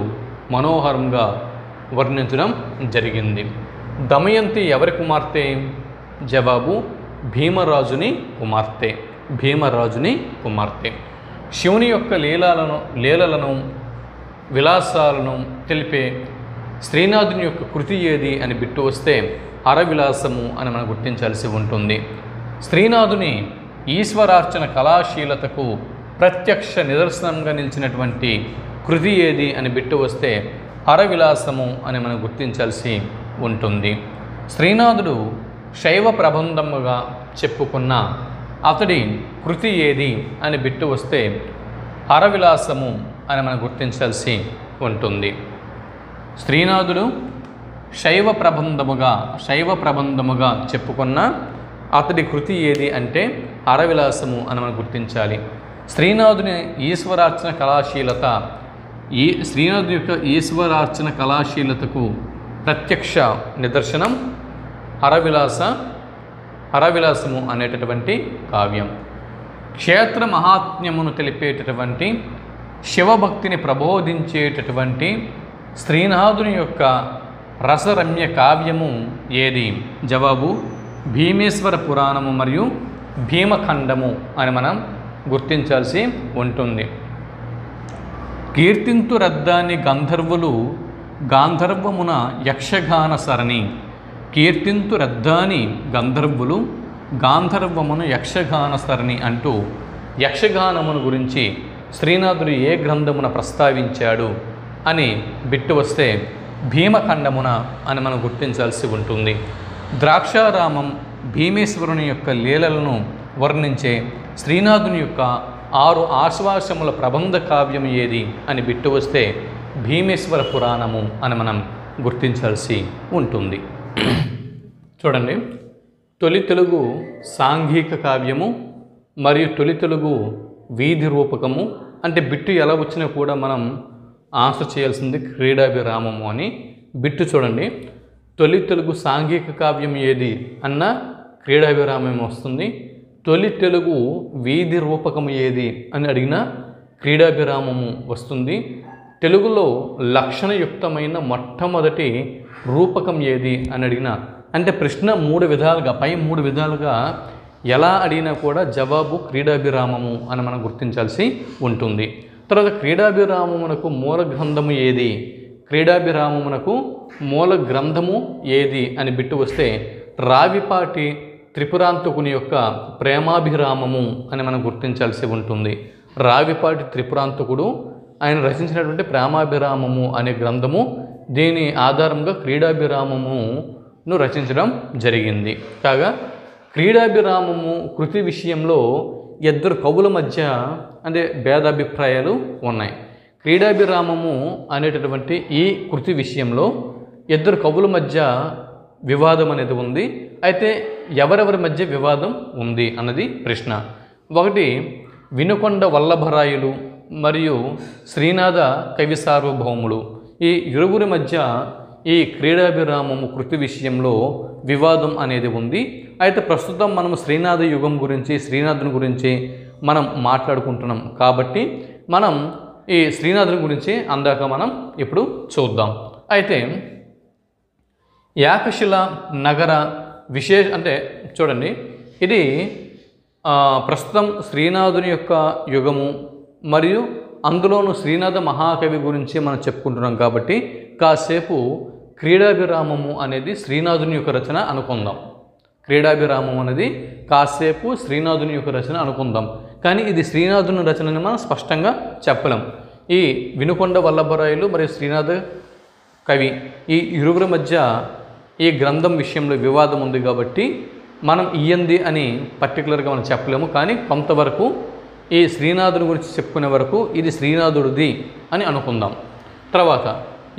మనోహరంగా వర్ణించడం జరిగింది. దమయంతి ఎవరి కుమార్తె? జవాబు భీమరాజుని కుమార్తె. భీమరాజుని కుమార్తె. శివుని యొక్క లీలలను విలాసాలను తెలిపే శ్రీనాథుని యొక్క కృతి ఏది అని బిట్టు వస్తే హరవిలాసము అని మనం గుర్తించాల్సి ఉంటుంది. శ్రీనాథుని ఈశ్వరార్చన కళాశీలతకు ప్రత్యక్ష నిదర్శనంగా నిలిచినటువంటి కృతి ఏది అని బిట్టు వస్తే హరవిలాసము అని మనం గుర్తించాల్సి ఉంటుంది. శ్రీనాథుడు శైవ ప్రబంధముగా చెప్పుకున్న అతడి కృతి ఏది అని బిట్టు వస్తే హరవిలాసము అని మనం గుర్తించాల్సి ఉంటుంది. శ్రీనాథుడు శైవ ప్రబంధముగా చెప్పుకున్న అతడి కృతి ఏది అంటే హరవిలాసము అని మనం గుర్తించాలి. శ్రీనాథుని ఈశ్వరార్చన కళాశీలత, శ్రీనాథుని యొక్క ఈశ్వరార్చన కళాశీలతకు ప్రత్యక్ష నిదర్శనం హరవిలాసము అనేటటువంటి కావ్యం. క్షేత్ర మహాత్మ్యమును తెలిపేటటువంటి శివభక్తిని ప్రబోధించేటటువంటి శ్రీనాథుని యొక్క రసరమ్య కావ్యము ఏది? జవాబు భీమేశ్వర పురాణము మరియు భీమఖండము అని మనం గుర్తించాల్సి ఉంటుంది. కీర్తింతు రద్దాని గంధర్వులు గాంధర్వమున యక్షగాన సరణి. కీర్తింతు రద్దాని గంధర్వులు గాంధర్వమున యక్షగాన సరణి అంటూ యక్షగానమును గురించి శ్రీనాథుడు ఏ గ్రంథమున ప్రస్తావించాడు అని బిట్టు వస్తే భీమఖండమున అని మనం గుర్తించాల్సి ఉంటుంది. ద్రాక్షారామం భీమేశ్వరుని యొక్క లీలలను వర్ణించే శ్రీనాథుని యొక్క 6 ఆశ్వాసముల ప్రబంధ కావ్యం ఏది అని బిట్టు వస్తే భీమేశ్వర పురాణము అని మనం గుర్తించాల్సి ఉంటుంది. చూడండి, తొలి తెలుగు సాంఘిక కావ్యము మరియు తొలి తెలుగు వీధి రూపకము అంటే బిట్టు ఎలా వచ్చినా కూడా మనం ఆన్సర్ చేయాల్సింది క్రీడాభిరామము అని. బిట్టు చూడండి, తొలి తెలుగు సాంఘిక కావ్యం ఏది అన్న క్రీడాభిరామం వస్తుంది. తొలి తెలుగు వీధి రూపకము ఏది అని అడిగిన క్రీడాభిరామము వస్తుంది. తెలుగులో లక్షణయుక్తమైన మొట్టమొదటి రూపకం ఏది అని అడిగిన, అంటే ప్రశ్న 3 విధాలుగా పై 3 విధాలుగా ఎలా అడిగినా కూడా జవాబు క్రీడాభిరామము అని మనం గుర్తించాల్సి ఉంటుంది. తర్వాత క్రీడాభిరామమునకు మూల గ్రంథము ఏది? క్రీడాభిరామమునకు మూల గ్రంథము ఏది అని బిట్టు వస్తే రావిపాటి త్రిపురాంతకుని యొక్క ప్రేమాభిరామము అని మనం గుర్తించాల్సి ఉంటుంది. రావిపాటి త్రిపురాంతకుడు ఆయన రచించినటువంటి ప్రేమాభిరామము అనే గ్రంథము, దీని ఆధారంగా క్రీడాభిరామమును రచించడం జరిగింది. కాగా క్రీడాభిరామము కృతి విషయంలో 2 కవుల మధ్య అంటే భేదాభిప్రాయాలు ఉన్నాయి. క్రీడాభిరామము అనేటటువంటి ఈ కృతి విషయంలో 2 కవుల మధ్య వివాదం అనేది ఉంది. అయితే ఎవరెవరి మధ్య వివాదం ఉంది అన్నది ప్రశ్న. ఒకటి వినుకొండ వల్లభరాయులు మరియు శ్రీనాథ కవి సార్వభౌములు, ఈ ఇరువురి మధ్య ఈ క్రీడాభిరామము కృతి విషయంలో వివాదం అనేది ఉంది. అయితే ప్రస్తుతం మనం శ్రీనాథ యుగం గురించి, శ్రీనాథుని గురించి మనం మాట్లాడుకుంటున్నాం కాబట్టి మనం ఈ శ్రీనాథుని గురించి అందాక మనం ఇప్పుడు చూద్దాం. అయితే యాకశిల నగర అంటే చూడండి, ఇది ప్రస్తుతం శ్రీనాథుని యొక్క యుగము మరియు అందులోనూ శ్రీనాథ మహాకవి గురించి మనం చెప్పుకుంటున్నాం కాబట్టి కాసేపు క్రీడాభిరామము అనేది శ్రీనాథుని యొక్క రచన అనుకుందాం. క్రీడాభిరామం అనేది కాసేపు శ్రీనాథుని యొక్క రచన అనుకుందాం, కానీ ఇది శ్రీనాథుని రచనని మనం స్పష్టంగా చెప్పలేం. ఈ వినుకొండ వల్లభరాయులు మరియు శ్రీనాథ కవి ఈ ఇరువురి మధ్య ఈ గ్రంథం విషయంలో వివాదం ఉంది కాబట్టి మనం ఇయ్యంది అని పర్టికులర్గా మనం చెప్పలేము. కానీ కొంతవరకు ఈ శ్రీనాథుని గురించి చెప్పుకునే వరకు ఇది శ్రీనాథుడిది అని అనుకుందాం. తర్వాత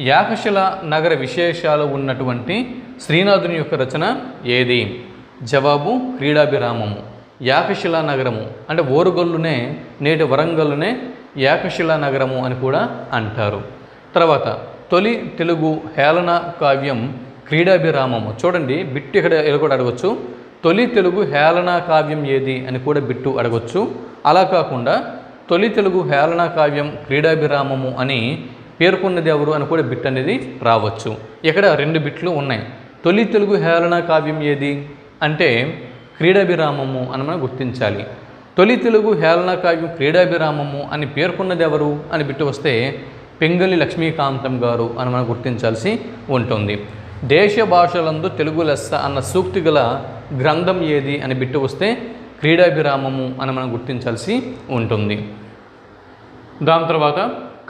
యాకశిల నగర విశేషాలు ఉన్నటువంటి శ్రీనాథుని యొక్క రచన ఏది? జవాబు క్రీడాభిరామము. ఏకశిలా నగరము, అంటే ఓరుగల్లునే నేటి వరంగల్లునే ఏకశిలా నగరము అని కూడా అంటారు. తర్వాత తొలి తెలుగు హేళన కావ్యం క్రీడాభిరామము. చూడండి బిట్టు ఇక్కడ కూడా అడగొచ్చు. తొలి తెలుగు హేళన కావ్యం ఏది అని కూడా బిట్టు అడగొచ్చు. అలా కాకుండా తొలి తెలుగు హేళన కావ్యం క్రీడాభిరామము అని పేర్కొన్నది ఎవరు అని కూడా బిట్ అనేది రావచ్చు. ఇక్కడ 2 బిట్లు ఉన్నాయి. తొలి తెలుగు హేళన కావ్యం ఏది అంటే క్రీడాభిరామము అని మనం గుర్తించాలి. తొలి తెలుగు హేళన కావ్యం క్రీడాభిరామము అని పేర్కొన్నది ఎవరు అని బిట్టు వస్తే పెంగళి లక్ష్మీకాంతం గారు అని మనం గుర్తించాల్సి ఉంటుంది. దేశ భాషలందు తెలుగు లెస్స అన్న సూక్తి గల గ్రంథం ఏది అని బిట్టు వస్తే క్రీడాభిరామము అని మనం గుర్తించాల్సి ఉంటుంది. దాని తర్వాత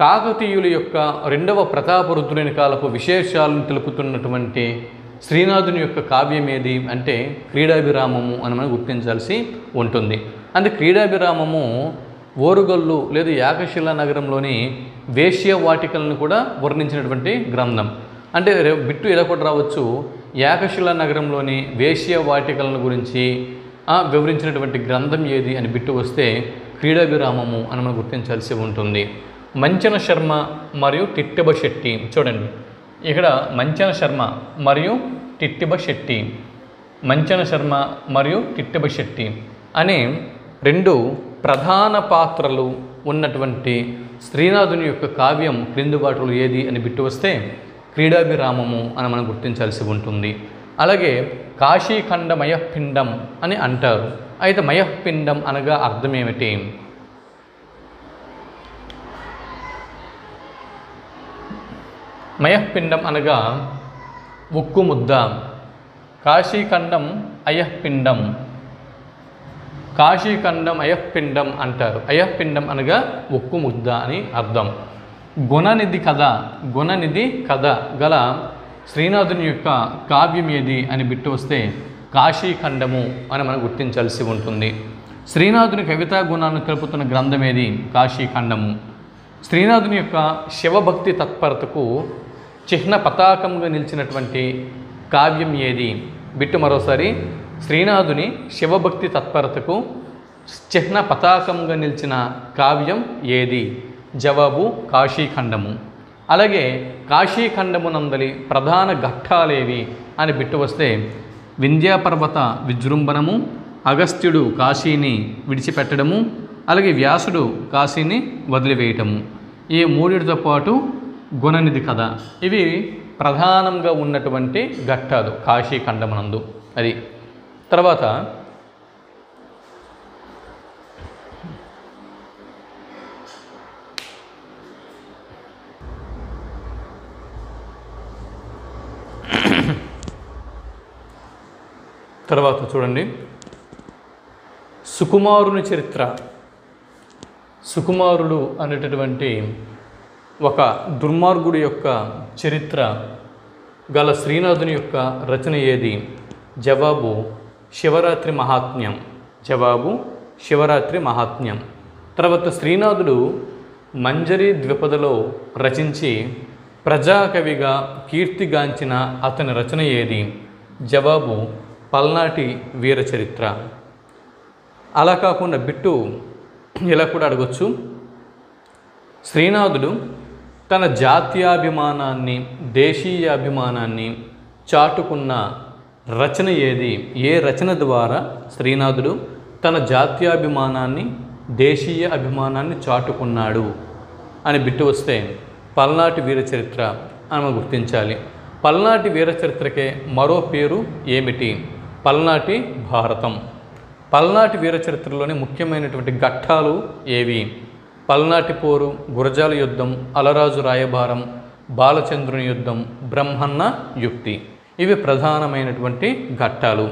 కాకతీయుల యొక్క 2వ ప్రతాపరుద్రుని కాలపు విశేషాలను తెలుపుతున్నటువంటి శ్రీనాథుని యొక్క కావ్యం ఏది అంటే క్రీడాభిరామము అని మనం గుర్తించాల్సి ఉంటుంది. అంటే క్రీడాభిరామము ఓరుగల్లు లేదా ఏకశిలా నగరంలోని వేశ్యవాటికలను కూడా వర్ణించినటువంటి గ్రంథం. అంటే బిట్టు ఇలా కూడా రావచ్చు. ఏకశిలా నగరంలోని వేశ్యవాటికలను గురించి వివరించినటువంటి గ్రంథం ఏది అని బిట్టు వస్తే క్రీడాభిరామము అని మనం గుర్తించాల్సి ఉంటుంది. మంచన శర్మ మరియు టిట్టెబ శెట్టి. చూడండి ఇక్కడ మంచన శర్మ మరియు టిట్టెబ శెట్టి, మంచన శర్మ మరియు టిట్టెబ శెట్టి అనే 2 ప్రధాన పాత్రలు ఉన్నటువంటి శ్రీనాథుని యొక్క కావ్యం క్రింది వాటిలో ఏది అని బిట్టు వస్తే క్రీడాభిరామము అని మనం గుర్తించాల్సి ఉంటుంది. అలాగే కాశీఖండ మయఃపిండం అని అంటారు. అయితే మయఃపిండం అనగా అర్థం ఏమిటి? మయఃపిండం అనగా ఉక్కు ముద్ద. కాశీఖండం అయఃపిండం, కాశీఖండం అయఃపిండం అంటారు. అయఃపిండం అనగా ఉక్కు ముద్ద అని అర్థం. గుణనిధి కథ, గుణనిధి కథ గల శ్రీనాథుని యొక్క కావ్యం ఏది అని బిట్టు వస్తే కాశీఖండము అని మనం గుర్తించాల్సి ఉంటుంది. శ్రీనాథుని కవితా గుణాలను తెలుపుతున్న గ్రంథం ఏది? కాశీఖండము. శ్రీనాథుని యొక్క శివభక్తి తత్పరతకు చిహ్న పతాకంగా నిలిచినటువంటి కావ్యం ఏది? బిట్టు మరోసారి. శ్రీనాథుని శివభక్తి తత్పరతకు చిహ్న పతాకంగా నిలిచిన కావ్యం ఏది? జవాబు కాశీఖండము. అలాగే కాశీఖండమునందలి ప్రధాన ఘట్టాలేవి అని బిట్టు వస్తే వింధ్యాపర్వత విజృంభణము, అగస్త్యుడు కాశీని విడిచిపెట్టడము, అలాగే వ్యాసుడు కాశీని వదిలివేయటము. ఈ 3తో పాటు గుణనిధి కథ. ఇవి ప్రధానంగా ఉన్నటువంటి ఘట్టాలు కాశీఖండమునందు. అది తర్వాత చూడండి సుకుమారుని చరిత్ర. సుకుమారుడు అనేటటువంటి ఒక దుర్మార్గుడి యొక్క చరిత్ర గల శ్రీనాథుని యొక్క రచన ఏది? జవాబు శివరాత్రి మహాత్మ్యం. జవాబు శివరాత్రి మహాత్మ్యం. తర్వాత శ్రీనాథుడు మంజరి ద్విపదలో రచించి ప్రజాకవిగా కీర్తిగాంచిన అతని రచన ఏది? జవాబు పల్నాటి వీర చరిత్ర. అలా కాకుండా బిట్టు ఇలా కూడా అడగొచ్చు. శ్రీనాథుడు తన జాతీయాభిమానాన్ని, దేశీయాభిమానాన్ని చాటుకున్న రచన ఏది? ఏ రచన ద్వారా శ్రీనాథుడు తన జాతీయాభిమానాన్ని, దేశీయ అభిమానాన్ని చాటుకున్నాడు అని బిట్టు వస్తే పల్నాటి వీర చరిత్ర అని మనం గుర్తించాలి. పల్నాటి వీర చరిత్రకే మరో పేరు ఏమిటి? పల్నాటి భారతం. పల్నాటి వీర చరిత్రలోని ముఖ్యమైనటువంటి ఘట్టాలు ఏవి? పల్నాటి పోరు, గురజాల యుద్ధం, అలరాజు రాయబారం, బాలచంద్రుని యుద్ధం, బ్రహ్మన్న యుక్తి. ఇవి ప్రధానమైనటువంటి ఘట్టాలు.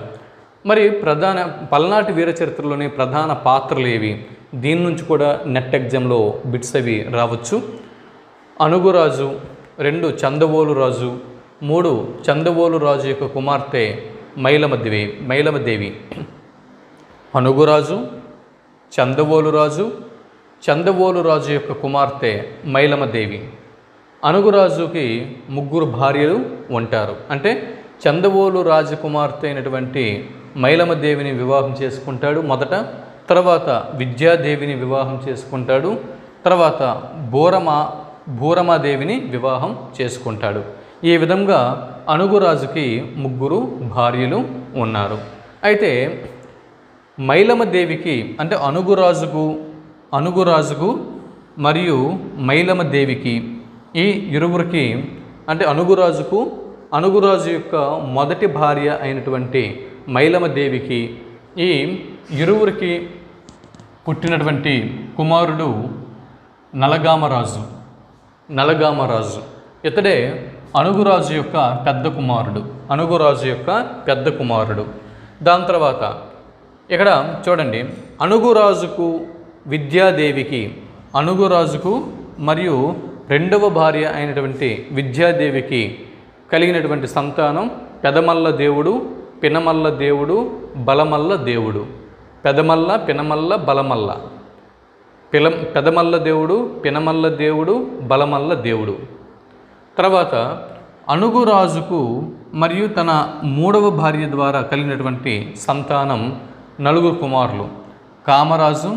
మరి పల్నాటి వీర చరిత్రలోని ప్రధాన పాత్రలు ఏవి? దీని నుంచి కూడా నెట్ ఎగ్జామ్లో బిట్స్ అవి రావచ్చు. అనుగురాజు, 2 చందవోలు రాజు, 3 చందవోలు రాజు యొక్క కుమార్తె మైలమదేవి. అనుగురాజు, చందవోలు రాజు, చందవోలు రాజు యొక్క కుమార్తె మైలమదేవి. అనుగురాజుకి 3 భార్యలు ఉంటారు. అంటే చందవోలు రాజకుమార్తె అయినటువంటి మైలమ దేవిని వివాహం చేసుకుంటాడు మొదట. తర్వాత విద్యాదేవిని వివాహం చేసుకుంటాడు. తర్వాత బూరమాదేవిని వివాహం చేసుకుంటాడు. ఈ విధంగా అనుగురాజుకి 3 భార్యలు ఉన్నారు. అయితే మైలమ దేవికి అంటే అనుగురాజుకు మరియు మైలమ దేవికి ఈ ఇరువురికి అంటే అనుగురాజు యొక్క మొదటి భార్య అయినటువంటి మైలమ దేవికి ఈ ఇరువురికి పుట్టినటువంటి కుమారుడు నలగామరాజు. ఇతడే అనుగురాజు యొక్క పెద్ద కుమారుడు. దాని తర్వాత ఇక్కడ చూడండి, అనుగురాజుకు మరియు రెండవ భార్య అయినటువంటి విద్యాదేవికి కలిగినటువంటి సంతానం పెదమల్ల దేవుడు, పినమల్ల దేవుడు, బలమల్ల దేవుడు. పెదమల్ల, పినమల్ల, బలమల్ల. పెదమల్ల దేవుడు, పినమల్ల దేవుడు, బలమల్ల దేవుడు. తర్వాత అనుగురాజుకు మరియు తన 3వ భార్య ద్వారా కలిగినటువంటి సంతానం 4 కుమారులు: కామరాజు,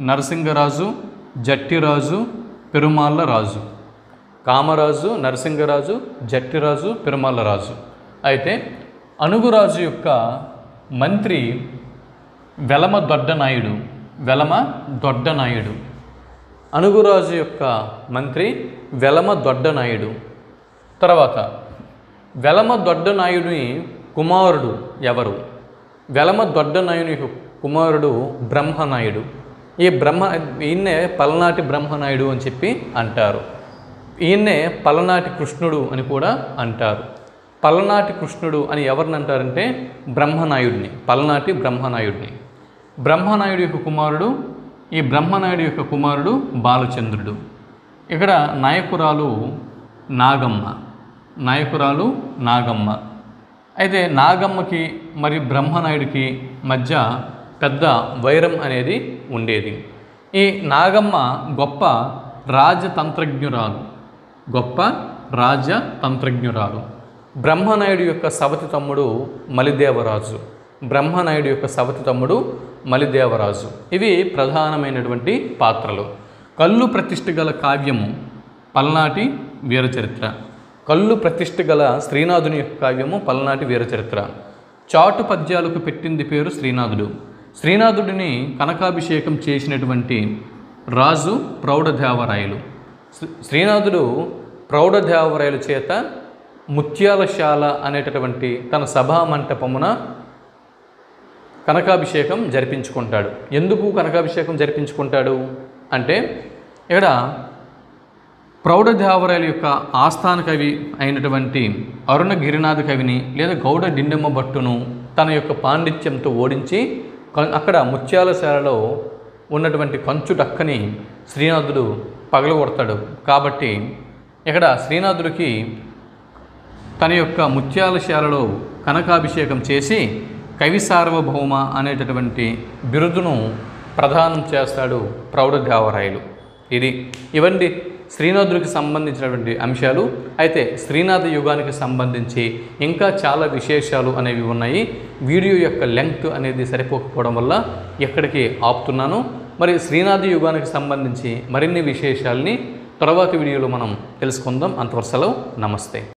నరసింగరాజు, జట్టిరాజు, పెరుమాళ్ళ రాజు. కామరాజు, నరసింగరాజు, జట్టిరాజు, పెరుమాళ్ళ రాజు. అయితే అనుగురాజు యొక్క మంత్రి వెలమ దొడ్డనాయుడు. అనుగురాజు యొక్క మంత్రి వెలమ దొడ్డనాయుడు. తర్వాత వెలమ దొడ్డనాయుడిని కుమారుడు ఎవరు? వెలమ దొడ్డనాయుని కుమారుడు బ్రహ్మనాయుడు. ఈయన్నే పలనాటి బ్రహ్మనాయుడు అని చెప్పి అంటారు. ఈయన్నే పలనాటి కృష్ణుడు అని కూడా అంటారు. పలనాటి కృష్ణుడు అని ఎవరిని అంటారంటే పలనాటి బ్రహ్మనాయుడిని. బ్రహ్మనాయుడు యొక్క కుమారుడు బాలచంద్రుడు. ఇక్కడ నాయకురాలు నాగమ్మ. అయితే నాగమ్మకి మరియు బ్రహ్మనాయుడికి మధ్య పెద్ద వైరం అనేది ఉండేది. ఈ నాగమ్మ గొప్ప రాజతంత్రజ్ఞురాలు. బ్రహ్మనాయుడు యొక్క సవతి తమ్ముడు మలిదేవరాజు. ఇవి ప్రధానమైనటువంటి పాత్రలు. కళ్ళు ప్రతిష్ఠ గల కావ్యము పల్నాటి వీరచరిత్ర. కళ్ళు ప్రతిష్ఠ గల శ్రీనాథుని యొక్క కావ్యము పల్నాటి వీరచరిత్ర. చాటు పద్యాలకు పెట్టింది పేరు శ్రీనాథుడిని కనకాభిషేకం చేసినటువంటి రాజు ప్రౌఢదేవరాయలు. శ్రీనాథుడు ప్రౌఢదేవరాయల చేత ముత్యాలశాల అనేటటువంటి తన సభా మంటపమున కనకాభిషేకం జరిపించుకుంటాడు. ఎందుకు కనకాభిషేకం జరిపించుకుంటాడు అంటే, ఇక్కడ ప్రౌఢదేవరాయల యొక్క ఆస్థాన కవి అయినటువంటి అరుణ గిరినాథ కవిని లేదా గౌడ డిండమ్మ భట్టును తన యొక్క పాండిత్యంతో ఓడించి అక్కడ ముత్యాలశాలలో ఉన్నటువంటి కంచు డక్కని శ్రీనాథుడు పగలగొడతాడు. కాబట్టి ఇక్కడ శ్రీనాథుడికి తన యొక్క ముత్యాలశాలలో కనకాభిషేకం చేసి కవి సార్వభౌమ అనేటటువంటి బిరుదును ప్రదానం చేస్తాడు ప్రౌఢదేవరాయలు. ఇవన్నీ శ్రీనాథుడికి సంబంధించినటువంటి అంశాలు. అయితే శ్రీనాథ యుగానికి సంబంధించి ఇంకా చాలా విశేషాలు అనేవి ఉన్నాయి. వీడియో యొక్క లెంగ్త్ అనేది సరిపోకపోవడం వల్ల ఎక్కడికి ఆపుతున్నాను. మరి శ్రీనాథ యుగానికి సంబంధించి మరిన్ని విశేషాలని తర్వాతి వీడియోలో మనం తెలుసుకుందాం. అంతవరకు సెలవు. నమస్తే.